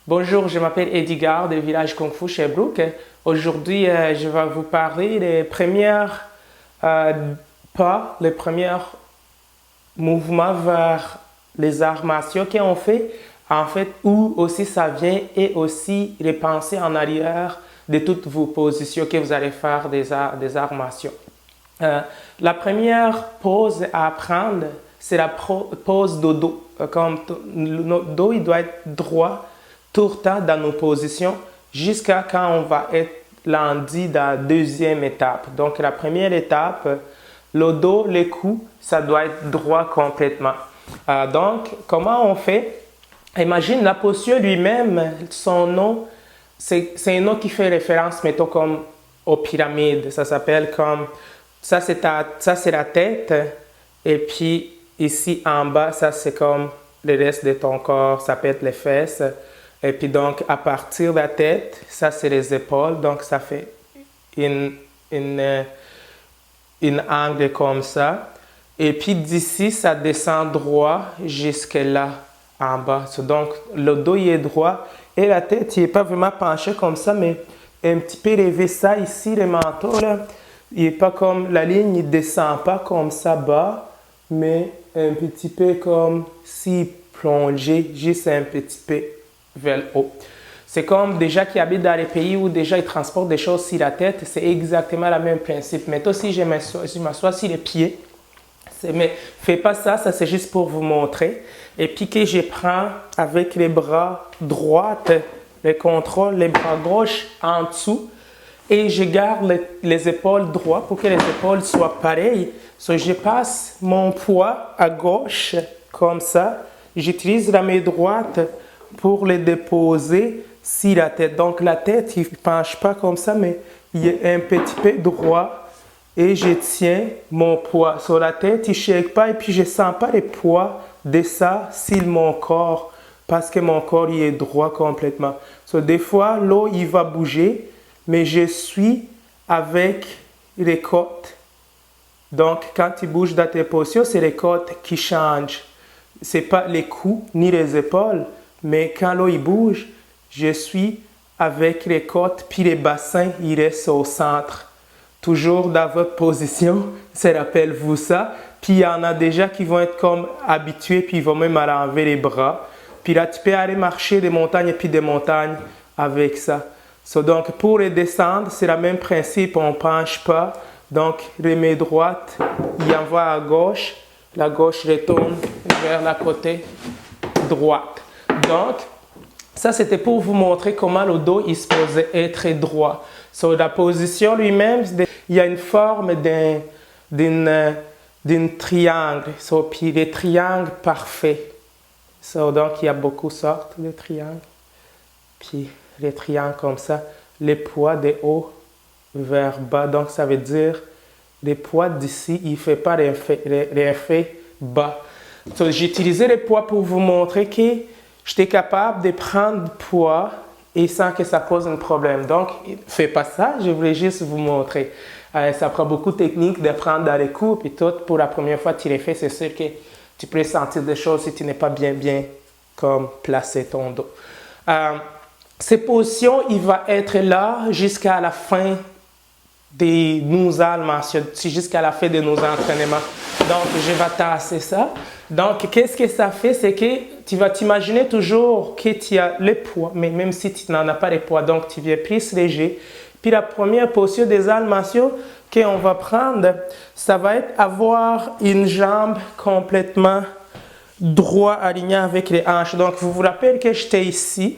Bonjour, je m'appelle Edgar du village Kung Fu Sherbrooke. Aujourd'hui, je vais vous parler des premiers pas, les premiers mouvements vers les arts martiaux qu'on fait, en fait, où aussi ça vient et aussi les pensées en arrière de toutes vos positions que vous allez faire des arts martiaux. La première pose à apprendre, c'est la pose de dos. Comme notre dos, il doit être droit tout le temps dans nos positions jusqu'à quand on va être lundi dans la deuxième étape. Donc, la première étape, le dos, le cou, ça doit être droit complètement. Donc, comment on fait? Imagine la posture lui-même, son nom, c'est un nom qui fait référence, mettons, comme aux pyramides. Ça s'appelle comme, ça c'est la tête, et puis ici en bas, ça c'est comme le reste de ton corps, ça peut être les fesses. Et puis donc, à partir de la tête, ça c'est les épaules, donc ça fait une angle comme ça. Et puis d'ici, ça descend droit jusque là, en bas. Donc, le dos il est droit et la tête, il n'est pas vraiment penché comme ça, mais un petit peu levé ça ici, le manteau, là. Il n'est pas comme, la ligne, il ne descend pas comme ça bas, mais un petit peu comme si plongé, juste un petit peu vers le haut. C'est comme déjà qui habitent dans les pays où déjà ils transportent des choses sur la tête, c'est exactement le même principe. Mais toi, si je m'assois sur les pieds, mais fais pas ça, ça c'est juste pour vous montrer. Et puis que je prends avec les bras droits, le contrôle, les bras gauches en dessous, et je garde les épaules droites pour que les épaules soient pareilles. Je passe mon poids à gauche, comme ça. J'utilise la main droite pour les déposer sur la tête. Donc la tête, il ne penche pas comme ça, mais il est un petit peu droit. Et je tiens mon poids sur la tête, il ne shake pas, et puis je ne sens pas le poids de ça sur mon corps, parce que mon corps il est droit complètement. Des fois, l'eau il va bouger, mais je suis avec les côtes. Donc, quand tu bouges dans tes postures, c'est les côtes qui changent. Ce n'est pas les coups ni les épaules, mais quand l'eau il bouge, je suis avec les côtes, puis les bassins, ils restent au centre. Toujours dans votre position, ça rappelle-vous ça. Puis il y en a déjà qui vont être comme habitués, puis ils vont même enlever les bras. Puis là, tu peux aller marcher des montagnes et puis des montagnes avec ça. Donc, pour les descendre, c'est le même principe, on ne penche pas. Donc, les mains droites, il envoie à gauche, la gauche retourne vers la côté droite. Donc, ça, c'était pour vous montrer comment le dos est supposé être droit. La position lui-même, il y a une forme d'un triangle. Puis les triangles parfaits. Donc, il y a beaucoup de sortes de triangles. Puis les triangles comme ça, les poids de haut vers bas. Donc, ça veut dire les poids d'ici, il ne fait pas l'effet bas. J'ai utilisé les poids pour vous montrer que j'étais capable de prendre poids et sans que ça pose un problème. Donc, ne faites pas ça, je voulais juste vous montrer. Ça prend beaucoup de technique de prendre dans les coups, puis tout, pour la première fois que tu les fais, c'est sûr que tu peux sentir des choses si tu n'es pas bien comme placer ton dos. Ces positions, il va être là jusqu'à la fin de nos arts martiaux, jusqu'à la fin de nos entraînements. Donc, je vais tasser ça. Donc, qu'est-ce que ça fait? C'est que tu vas t'imaginer toujours que tu as le poids, mais même si tu n'en as pas le poids, donc tu viens plus léger. Puis la première posture des arts martiaux qu'on va prendre, ça va être avoir une jambe complètement droite, alignée avec les hanches. Donc, vous vous rappelez que j'étais ici,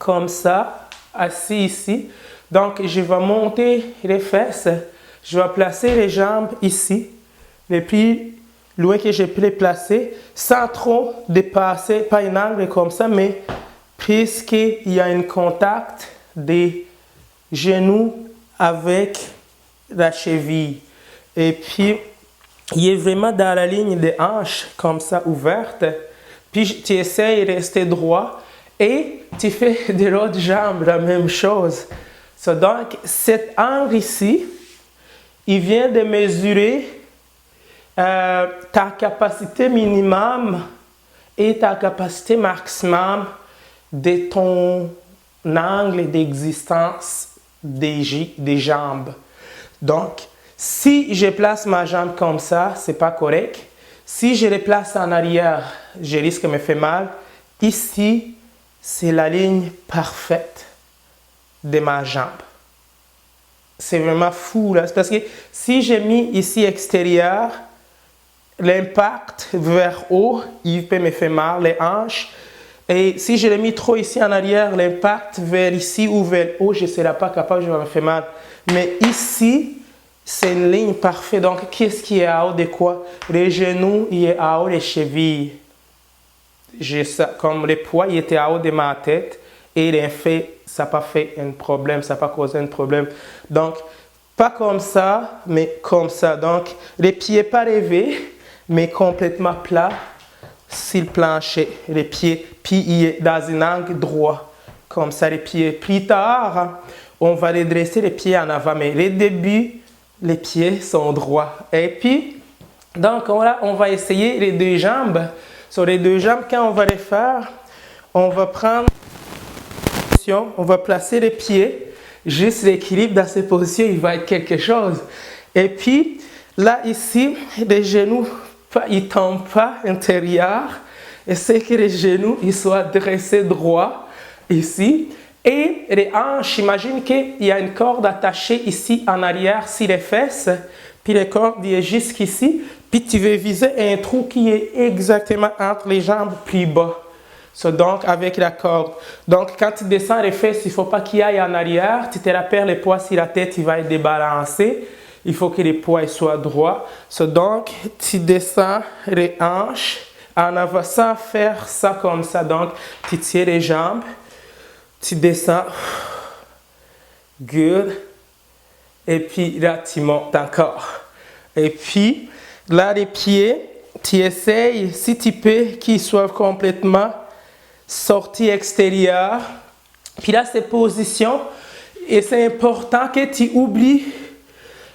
comme ça, assis ici. Donc, je vais monter les fesses, je vais placer les jambes ici, et puis loin que je peux les placer, sans trop dépasser, pas un angle comme ça, mais puisqu'il y a un contact des genoux avec la cheville. Et puis, il est vraiment dans la ligne des hanches, comme ça, ouverte. Puis, tu essaies de rester droit et tu fais de l'autre jambe la même chose. Donc, cet angle ici, il vient de mesurer ta capacité minimum et ta capacité maximum de ton angle d'existence des jambes. Donc, si je place ma jambe comme ça, c'est pas correct. Si je les place en arrière, je risque de me faire mal. Ici, c'est la ligne parfaite de ma jambe. C'est vraiment fou là, parce que si j'ai mis ici extérieur, l'impact vers haut, il peut me faire mal, les hanches. Et si je l'ai mis trop ici en arrière, l'impact vers ici ou vers haut, je ne serai pas capable, je vais me faire mal. Mais ici, c'est une ligne parfaite. Donc, qu'est-ce qui est en haut de quoi? Les genoux, il est en haut des chevilles. Comme le poids, il était en haut de ma tête. Et l'effet, ça n'a pas fait un problème, ça n'a pas causé un problème. Donc, pas comme ça, mais comme ça. Donc, les pieds pas levés, mais complètement plats sur le plancher. Les pieds, puis il est dans un angle droit, comme ça, les pieds. Plus tard, on va redresser les pieds en avant, mais les débuts, les pieds sont droits. Et puis, donc, on va essayer les deux jambes. Sur les deux jambes, quand on va les faire, on va prendre, on va placer les pieds, juste l'équilibre dans ces positions, il va être quelque chose. Et puis, là, ici, les genoux, ils ne tombent pas intérieur. Essayez que les genoux ils soient dressés droit ici. Et les hanches, imagine qu'il y a une corde attachée ici en arrière sur les fesses. Puis la corde est jusqu'ici. Puis tu veux viser un trou qui est exactement entre les jambes plus bas. Donc, avec la corde. Donc, quand tu descends les fesses, il ne faut pas qu'il aille en arrière. Tu te rappelles, le poids sur la tête, il va être débalancé. Il faut que les poids soient droits. Donc, tu descends les hanches en avant sans faire ça comme ça. Donc, tu tiens les jambes. Tu descends. Good. Et puis là, tu montes encore. Et puis, là, les pieds, tu essayes, si tu peux, qu'ils soient complètement sortie extérieure. Puis là, ces positions, et c'est important que tu oublies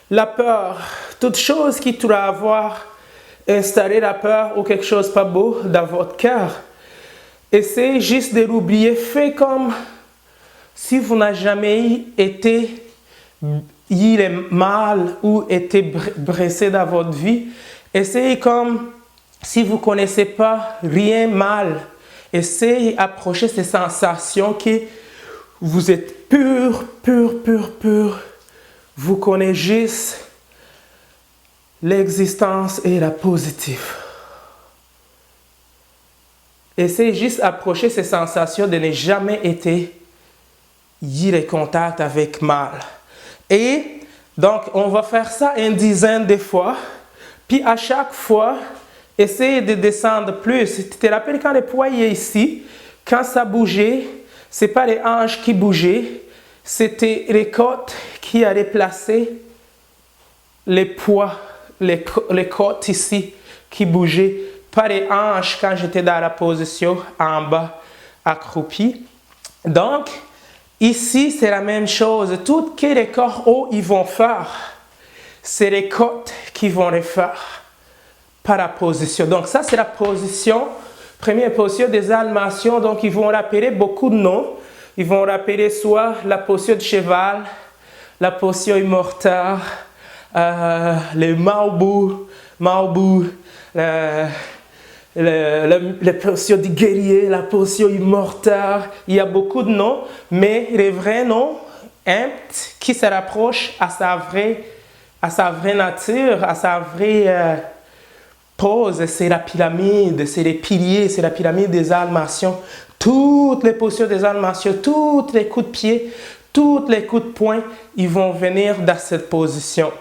la peur. Toute chose qui pourrait avoir installé la peur ou quelque chose pas beau dans votre cœur. Essayez juste de l'oublier. Faites comme si vous n'avez jamais été mal ou été blessé dans votre vie. Essayez comme si vous ne connaissez pas rien mal. Essayez d'approcher ces sensations que vous êtes pur. Vous connaissez juste l'existence et la positive. Essayez juste d'approcher ces sensations de ne jamais être en contact avec mal. Et donc, on va faire ça une dizaine de fois. Puis à chaque fois, essayez de descendre plus. Tu te rappelles quand le poids est ici, quand ça bougeait, ce n'est pas les hanches qui bougeaient, c'était les côtes qui allaient placer les poids, les côtes ici qui bougeaient, pas les hanches quand j'étais dans la position en bas, accroupi. Donc, ici, c'est la même chose. Tout ce que les corps hauts ils vont faire, c'est les côtes qui vont les faire. Par la position. Donc ça, c'est la position, première position des almations. Donc ils vont rappeler beaucoup de noms. Ils vont rappeler soit la position de cheval, la position immortelle, le Maobu, la position du guerrier, la position immortelle. Il y a beaucoup de noms, mais les vrais noms, qui se rapprochent à sa vraie nature, à sa vraie pose, c'est la pyramide, c'est les piliers, c'est la pyramide des almations. Toutes les postures des almations, tous les coups de pied, tous les coups de poing, ils vont venir dans cette position.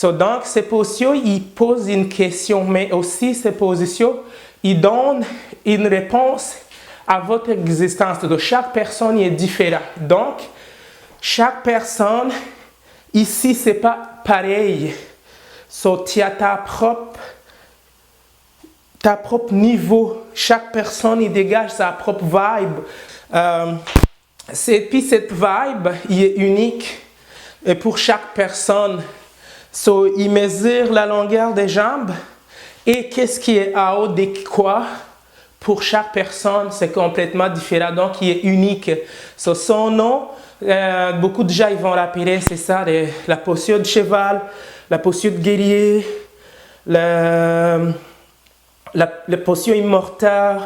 Donc, ces positions, ils posent une question, mais aussi ces positions, ils donnent une réponse à votre existence. Donc, chaque personne est différente. Donc, chaque personne, ici, ce n'est pas pareil. Tu as ta propre niveau. Chaque personne, il dégage sa propre vibe. Puis cette vibe, il est unique pour chaque personne. Il mesure la longueur des jambes et qu'est-ce qui est en haut de quoi pour chaque personne, c'est complètement différent, donc il est unique. So, son nom, beaucoup de gens ils vont l'appeler, c'est ça, la posture de cheval, la posture de guerrier, la posture immortelle.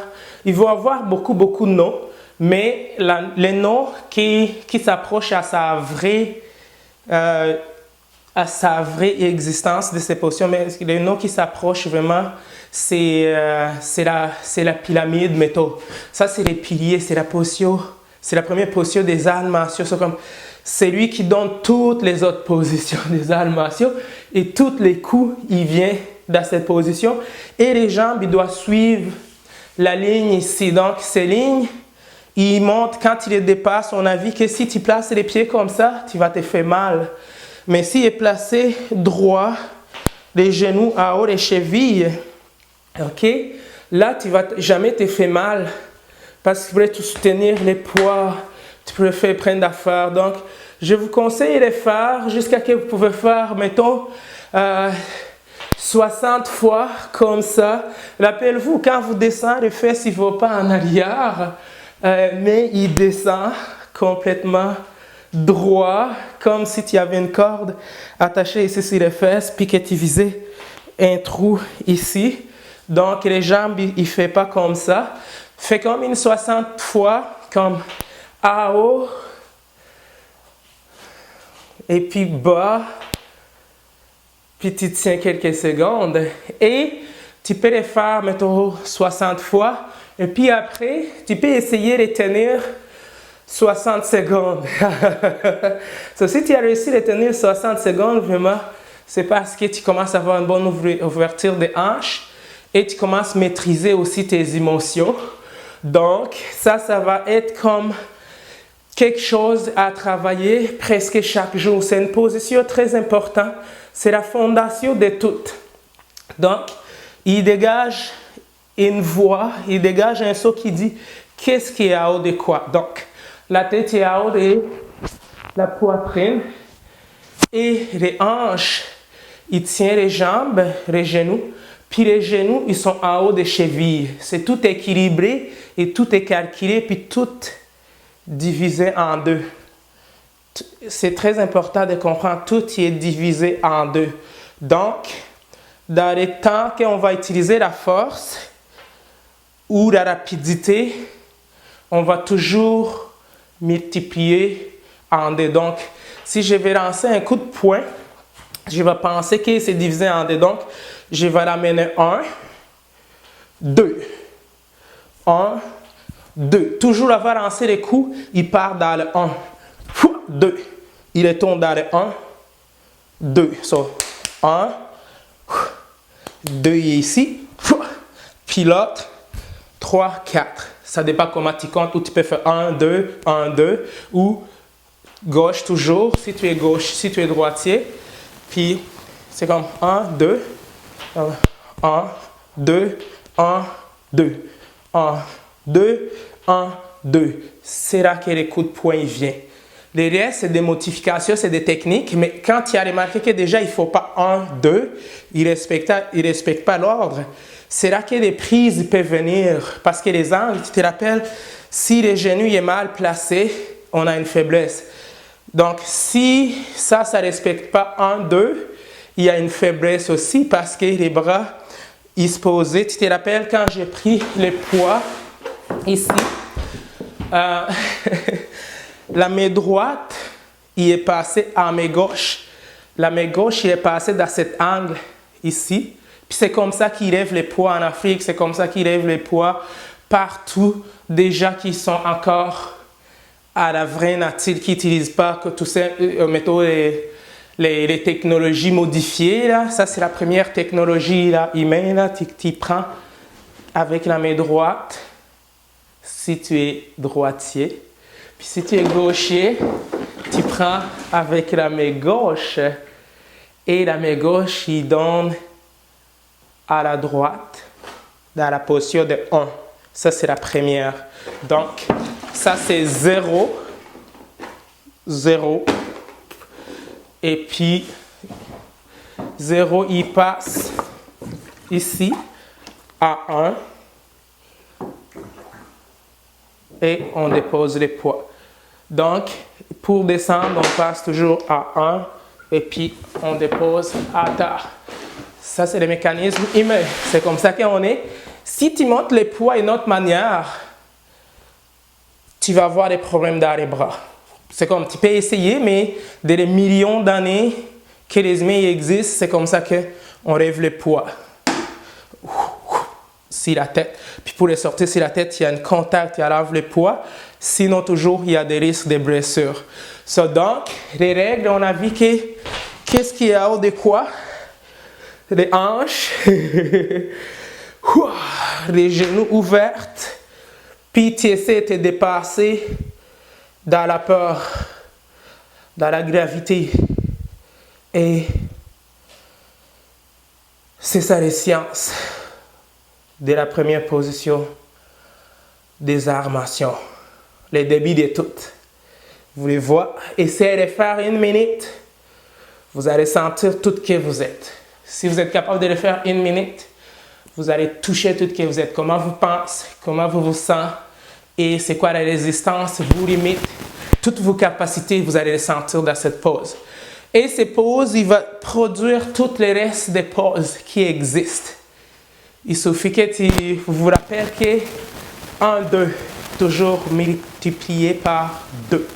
Ils vont avoir beaucoup de noms, mais les noms qui s'approchent à sa vraie existence de ces postures, mais les noms qui s'approchent vraiment, c'est la pyramide métaux. Ça, c'est les piliers, c'est la posture, c'est la première posture des arts martiaux. C'est lui qui donne toutes les autres positions des arts martiaux et tous les coups, il vient dans cette position. Et les jambes, ils doivent suivre la ligne ici. Donc, ces lignes, il montre quand il les dépasse, on a vu que si tu places les pieds comme ça, tu vas te faire mal. Mais s'il est placé droit, les genoux en haut des chevilles, ok, là, tu ne vas jamais te faire mal parce que tu peux soutenir les poids, tu peux faire prendre d'affaires. Donc, je vous conseille de faire jusqu'à ce que vous pouvez faire, mettons, 60 fois comme ça. Rappelez-vous, quand vous descendez, les fesses, il ne vont pas en arrière, mais il descend complètement droit, comme si tu avais une corde attachée ici sur les fesses, puis que tu visais un trou ici. Donc, les jambes, il ne fait pas comme ça. Fais comme une 60 fois, comme en haut, et puis bas, puis tu tiens quelques secondes. Et tu peux les faire, mettons, 60 fois. Et puis après, tu peux essayer de tenir 60 secondes. So, si tu as réussi à tenir 60 secondes, vraiment, c'est parce que tu commences à avoir une bonne ouverture des hanches et tu commences à maîtriser aussi tes émotions. Donc, ça va être comme quelque chose à travailler presque chaque jour. C'est une position très importante. C'est la fondation de tout. Donc, il dégage une voix, il dégage un son qui dit qu'est-ce qui est en haut de quoi. Donc, la tête est en haut de la poitrine et les hanches, il tient les jambes, les genoux, puis les genoux, ils sont en haut des chevilles. C'est tout équilibré et tout est calculé, puis tout divisé en deux. C'est très important de comprendre, tout est divisé en deux. Donc, dans les temps qu'on va utiliser la force ou la rapidité, on va toujours multiplier en deux. Donc, si je vais lancer un coup de poing, je vais penser que c'est divisé en deux. Donc, je vais l'amener 1, 2, 1, 2. Toujours avoir lancé les coups, il part dans le 1, 2. Il retourne dans le 1, 2. So, 1, 2 ici, puis l'autre, 3, 4. Ça dépend comment tu comptes, ou tu peux faire 1, 2, 1, 2, ou gauche toujours, si tu es gauche, si tu es droitier, puis c'est comme 1, 2, 1, 2, 1, 2, 1, 2, 1, 2. C'est là que les coups de poing viennent. Les restes, c'est des modifications, c'est des techniques, mais quand tu as remarqué que déjà il ne faut pas 1, 2, il ne respecte pas l'ordre, c'est là que les prises peuvent venir. Parce que les angles, tu te rappelles, si le genou est mal placé, on a une faiblesse. Donc, si ça ne respecte pas 1, 2, il y a une faiblesse aussi parce que les bras, ils se posaient. Tu te rappelles quand j'ai pris le poids ici, la main droite, il est passé à main gauche. La main gauche, il est passé dans cet angle ici. Puis c'est comme ça qu'ils lèvent les poids en Afrique, c'est comme ça qu'ils lèvent les poids partout. Des gens qui sont encore à la vraie nature, qui n'utilisent pas que tout ça, mettons les technologies modifiées. Là. Ça, c'est la première technologie là, humaine. Là. Tu prends avec la main droite, si tu es droitier. Puis si tu es gaucher, tu prends avec la main gauche. Et la main gauche, il donne à la droite, dans la posture de 1. Ça, c'est la première. Donc, ça, c'est 0, 0. Et puis, 0, il passe ici à 1, et on dépose les poids. Donc, pour descendre, on passe toujours à 1 et puis on dépose à terre. Ça, c'est le mécanisme humain. C'est comme ça qu'on est. Si tu montes les poids d'une autre manière, tu vas avoir des problèmes dans les bras. C'est comme, tu peux essayer, mais des millions d'années que les humains existent, c'est comme ça qu'on rêve les poids. Si la tête. Puis pour les sortir sur la tête, il y a un contact, il y a les poids. Sinon, toujours, il y a des risques de blessures. Donc, les règles, on a vu que qu'est-ce qu'il y a au de quoi? Les hanches, les genoux ouverts, puis tu essaies de te dépasser dans la peur, dans la gravité. Et c'est ça les sciences de la première position des armations. Les débuts de toutes. Vous les voyez, essayez de faire 1 minute. Vous allez sentir tout que vous êtes. Si vous êtes capable de le faire 1 minute, vous allez toucher tout que vous êtes. Comment vous pensez, comment vous vous sentez et c'est quoi la résistance, vos limites, toutes vos capacités, vous allez les sentir dans cette pause. Et ces pauses, il va produire tout le reste des pauses qui existent. Il suffit que vous vous rappelez que 1, 2, toujours multiplié par 2.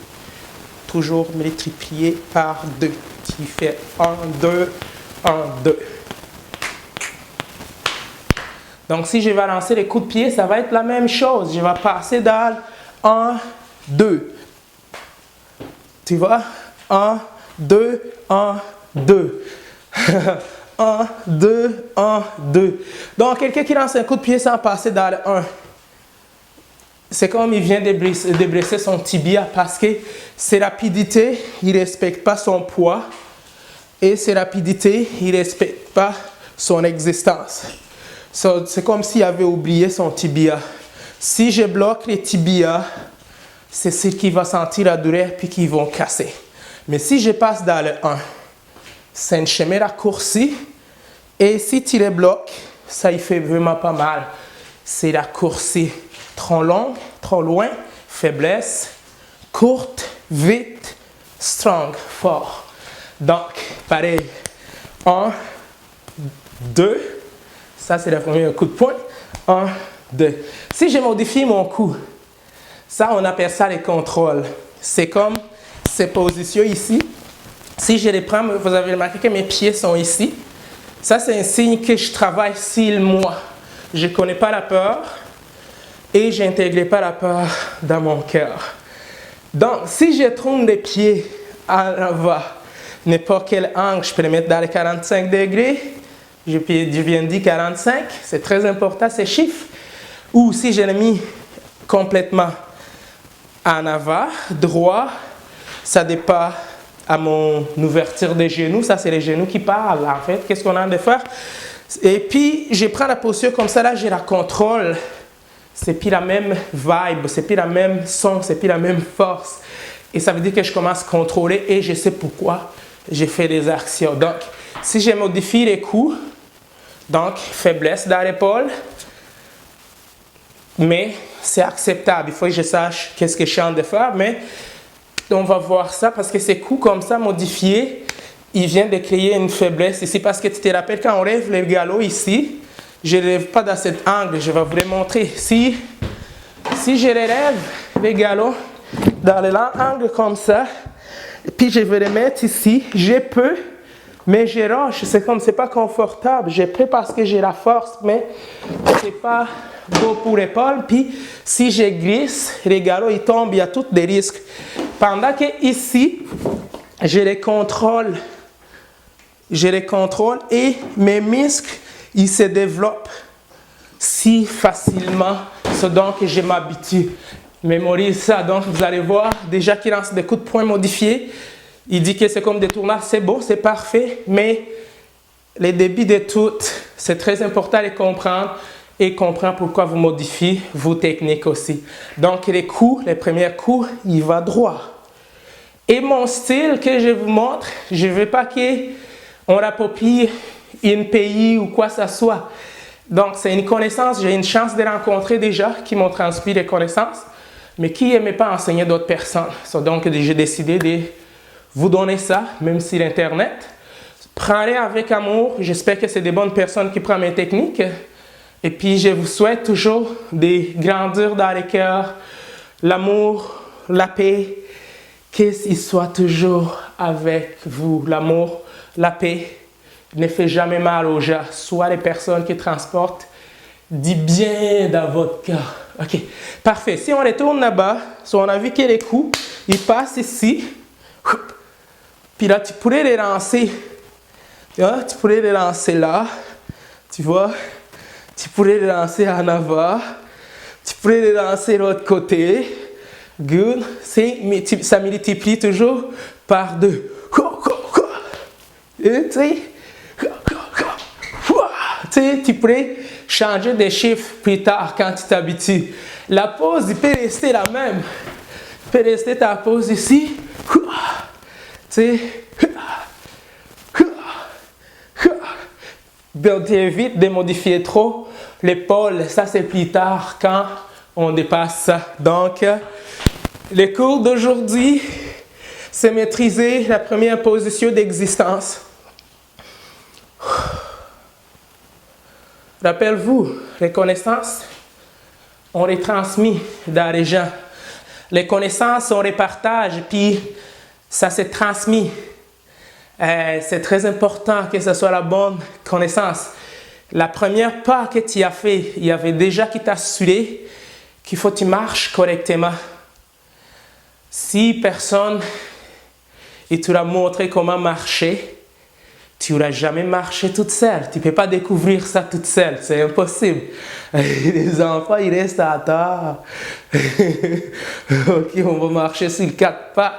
Toujours multiplié par 2. Tu fais 1, 2, 1, 2. Donc, si je vais lancer les coups de pied, ça va être la même chose. Je vais passer dans 1, 2. Tu vois? 1, 2, 1, 2. 1, 2, 1, 2. Donc, quelqu'un qui lance un coup de pied sans passer dans le 1. C'est comme il vient de blesser son tibia parce que ses rapidités, il ne respecte pas son poids. Et ses rapidités, il ne respecte pas son existence. So, c'est comme s'il avait oublié son tibia. Si je bloque les tibias, c'est ce qui va sentir la douleur puis qui vont casser. Mais si je passe dans le 1, c'est un chemin raccourci. Et si tu les bloques, ça y fait vraiment pas mal. C'est raccourci. Trop long, trop loin, faiblesse, courte, vite, strong, fort. Donc, pareil. 1, 2. Ça, c'est le premier coup de poing. 1, 2. Si je modifie mon coup, ça, on appelle ça les contrôles. C'est comme ces positions ici. Si je les prends, vous avez remarqué que mes pieds sont ici. Ça, c'est un signe que je travaille sur moi. Je ne connais pas la peur et je n'intègre pas la peur dans mon cœur. Donc, si je tourne les pieds en avant, n'importe quel angle, je peux les mettre dans les 45 degrés. Je viens de dire 45, c'est très important ces chiffres. Ou si je l'ai mis complètement en avant, droit, ça dépend à mon ouverture des genoux. Ça, c'est les genoux qui parlent, en fait. Qu'est-ce qu'on a de faire? Et puis, je prends la posture comme ça, là, je la contrôle. C'est plus la même vibe, c'est plus la même son, c'est plus la même force. Et ça veut dire que je commence à contrôler et je sais pourquoi j'ai fait des actions. Donc, si je modifie les coups, donc faiblesse dans l'épaule, mais c'est acceptable. Il faut que je sache qu'est-ce que je suis en train de faire, mais on va voir ça parce que ces coups comme ça modifiés, ils viennent de créer une faiblesse ici parce que tu te rappelles quand on lève le galop ici, je ne lève pas dans cet angle, je vais vous le montrer. Si je relève le galop dans l'angle comme ça, puis je vais le mettre ici, je peux, mais je roche, c'est comme, c'est pas confortable. Je peux parce que j'ai la force, mais c'est pas beau pour l'épaule. Puis si je glisse, les galops, ils tombent, il y a tous des risques. Pendant que ici, je les contrôle et mes muscles, ils se développent si facilement. C'est donc que je m'habitue. Mémorise ça. Donc vous allez voir, déjà qu'il lance des coups de poing modifiés. Il dit que c'est comme des tournades, c'est beau, c'est parfait, mais les débuts de tout, c'est très important de comprendre et comprendre pourquoi vous modifiez vos techniques aussi. Donc les coups, les premiers coups, il va droit. Et mon style que je vous montre, je ne veux pas qu'on rapproprie un pays ou quoi que ce soit. Donc c'est une connaissance, j'ai une chance de rencontrer déjà qui m'ont transmis des connaissances. mais qui n'aimait pas enseigner d'autres personnes. Donc, j'ai décidé de vous donner ça, même si l'Internet. Prenez avec amour. J'espère que c'est des bonnes personnes qui prennent mes techniques. Et puis, je vous souhaite toujours de grandir dans les cœurs, l'amour, la paix, qu'il soit toujours avec vous. L'amour, la paix ne fait jamais mal aux gens, soit les personnes qui transportent du bien dans votre cœur. OK, parfait. Si on retourne là-bas, on a vu que les coups, ils passent ici. Puis là, tu pourrais les lancer. Tu pourrais les lancer là. Tu vois? Tu pourrais les lancer en avant. Tu pourrais les lancer de l'autre côté. Good. Ça multiplie toujours par 2. Et tu pourrais changer de chiffre plus tard quand tu t'habitues. La pose, il peut rester la même. Tu peux rester ta pose ici. Donc, tu évites de modifier trop l'épaule. Ça, c'est plus tard quand on dépasse ça. Donc, le cours d'aujourd'hui, c'est maîtriser la première position d'existence. Rappelez-vous, les connaissances, on les transmet dans les gens. Les connaissances, on les partage, puis ça s'est transmis. C'est très important que ce soit la bonne connaissance. La première pas que tu as fait, il y avait déjà qui t'a assuré qu'il faut que tu marches correctement. Si personne ne t'a montré comment marcher, tu n'auras jamais marché toute seule. Tu ne peux pas découvrir ça toute seule. C'est impossible. Les enfants, ils restent à terre. OK, on va marcher sur 4 pattes.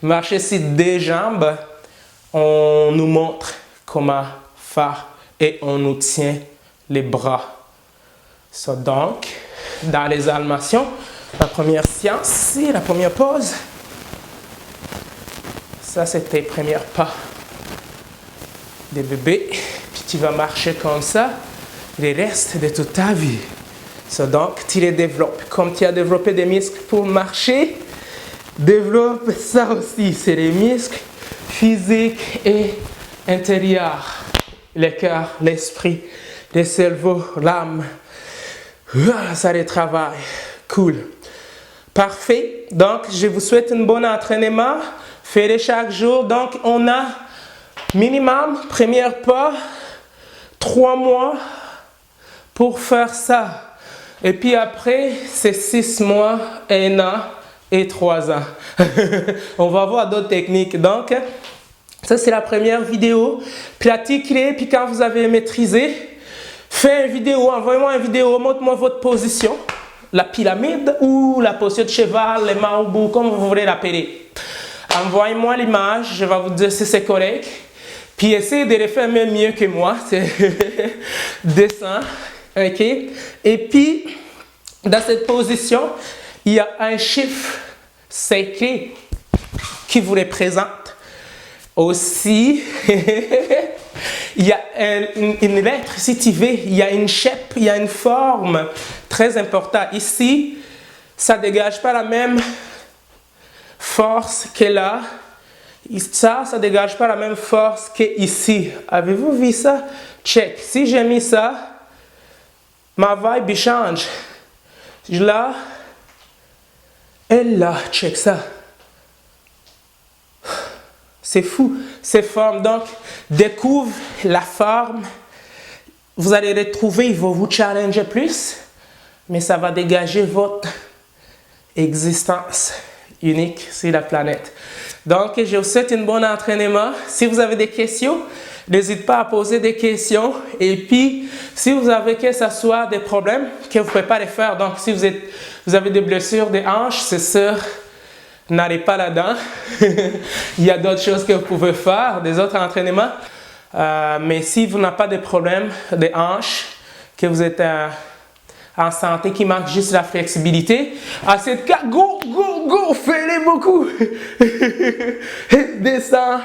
Marcher sur 2 jambes. On nous montre comment faire et on nous tient les bras. Donc, dans les animations, la première séance, c'est la première pause. Ça, c'est tes premiers pas de bébé. Puis tu vas marcher comme ça le reste de toute ta vie. Donc, tu les développes. Comme tu as développé des muscles pour marcher, développe ça aussi. C'est les muscles physiques et intérieurs. Le cœur, l'esprit, le cerveau, l'âme. Ça les travaille. Cool. Parfait. Donc, je vous souhaite un bon entraînement. Faites chaque jour. Donc, on a minimum, premier pas, 3 mois pour faire ça. Et puis après, c'est 6 mois, 1 an et 3 ans. On va voir d'autres techniques. Donc, ça, c'est la première vidéo. Pratiquez, puis quand vous avez maîtrisé, faites une vidéo, envoyez-moi une vidéo, montre-moi votre position. La pyramide ou la posture de cheval, les mains au bout, comme vous voulez l'appeler. Envoyez-moi l'image, je vais vous dire si c'est correct. Puis essayez de le faire même mieux que moi. Descends. OK? Et puis, dans cette position, il y a un chiffre sacré qui vous représente. Aussi, il y a une lettre, si tu veux, il y a une shape, il y a une forme très importante. Ici, ça ne dégage pas la même force que là. Ça ne dégage pas la même force qu'ici. Avez-vous vu ça? Check. Si j'ai mis ça, ma vibe change. Là, et là, check ça. C'est fou, ces formes. Donc, découvre la forme. Vous allez retrouver, il va vous challenger plus, mais ça va dégager votre existence unique sur la planète. Donc, je vous souhaite un bon entraînement. Si vous avez des questions, n'hésitez pas à poser des questions. Et puis, si vous avez que ce soit des problèmes que vous ne pouvez pas les faire, donc si vous avez des blessures des hanches, c'est sûr, n'allez pas là-dedans. Il y a d'autres choses que vous pouvez faire, des autres entraînements. Mais si vous n'avez pas de problème des hanches, que vous êtes en santé, qui manque juste la flexibilité, à cette cas, go, go, go, faites-les beaucoup. Descends.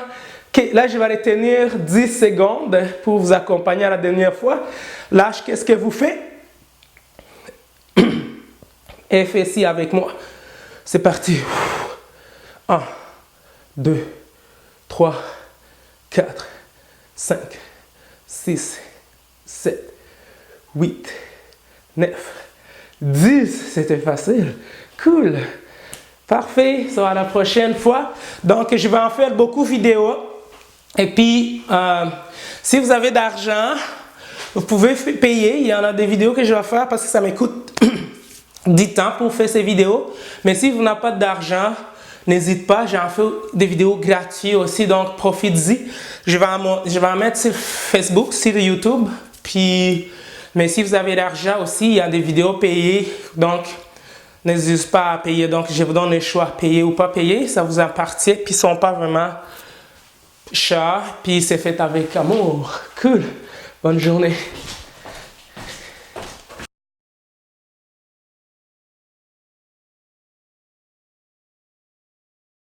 Okay, là, je vais retenir 10 secondes pour vous accompagner à la dernière fois. Lâche, qu'est-ce que vous faites? Et faites ici avec moi. C'est parti. 1, 2, 3, 4, 5, 6, 7, 8, 9, 10. C'était facile. Cool. Parfait. Ça va la prochaine fois. Donc, je vais en faire beaucoup de vidéos. Et puis, si vous avez d'argent, vous pouvez payer. Il y en a des vidéos que je vais faire parce que ça m'écoute du temps pour faire ces vidéos. Mais si vous n'avez pas d'argent, n'hésite pas. J'en fais des vidéos gratuites aussi. Donc, profitez-y. Je vais en mettre sur Facebook, sur YouTube. Puis, mais si vous avez l'argent aussi, il y a des vidéos payées. Donc, n'hésitez pas à payer. Donc, je vous donne le choix, payer ou pas payer. Ça vous appartient. Puis, ils ne sont pas vraiment chers. Puis, c'est fait avec amour. Cool. Bonne journée.